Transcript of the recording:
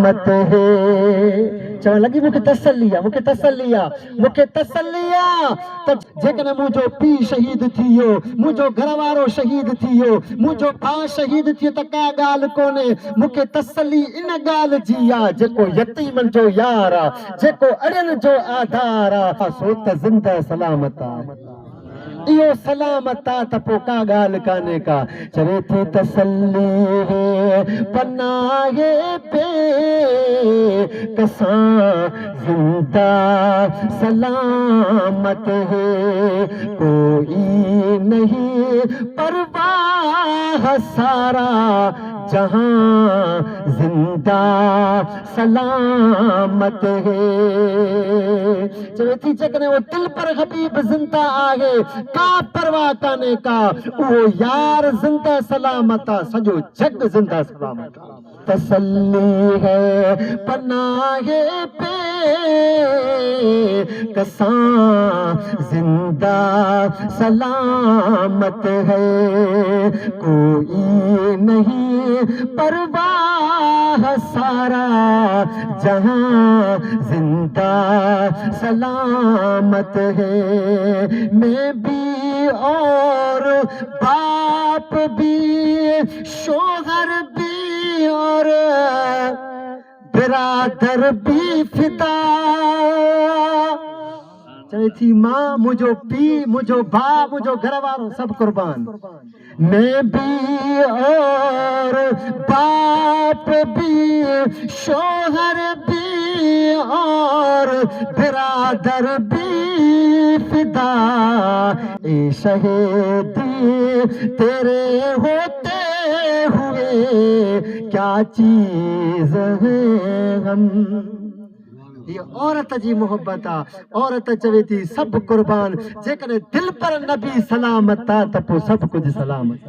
मत है चवण लॻी मूंखे तसल्ली आहे मूंखे तसल्ली आहे त जेकॾहिं मुंहिंजो पीउ शहीद थी वियो मुंहिंजो घर वारो शहीद थी वियो मुंहिंजो भाउ शहीद थी वियो त का ॻाल्हि कोन्हे मूंखे तसल्ली इन ॻाल्हि जी आहे जेको यतीमनि जो यार आहे जेको अड़ियनि जो आधार आहे सो त ज़िंदा सलामत आहे इहो सलामत आहे त पोइ का ॻाल्हि कान्हे का चवे थी तसल्ली है पनाहे पे कसां ज़िंदा सलामत है कोई नहीं परवाह सारा जहां जिंदा सलामत है चवे थी जेकॾहिं वो दिल पर हबीब जिंदा आहे का परवाह कान्हे का उहो यार जिंदा सलामत आहे सॼो जग जिंदा सलामत आहे तसल्ली है पनाहे पे कसां जिंदा सलामत है कोई नहीं परवाह सारा जहां जिंदा सलामत है मैं भी और बाप भी शोहर भी और बिरादर भी फिदा चवे थी मां मुंहिंजो पीउ मुंहिंजो भाउ मुंहिंजो घर वारो सभु कुर्बान मैं भी और बाप भी शोहर भी और बिरादर भी फिदा ए शहीदी तेरे होते हुए क्या चीज है हम ये औरत जी मोहब्बत आहे औरत चवे थी सभु कुर्बान जेकॾहिं दिल पर नबी सलामत आहे त पोइ सभु कुझु सलामत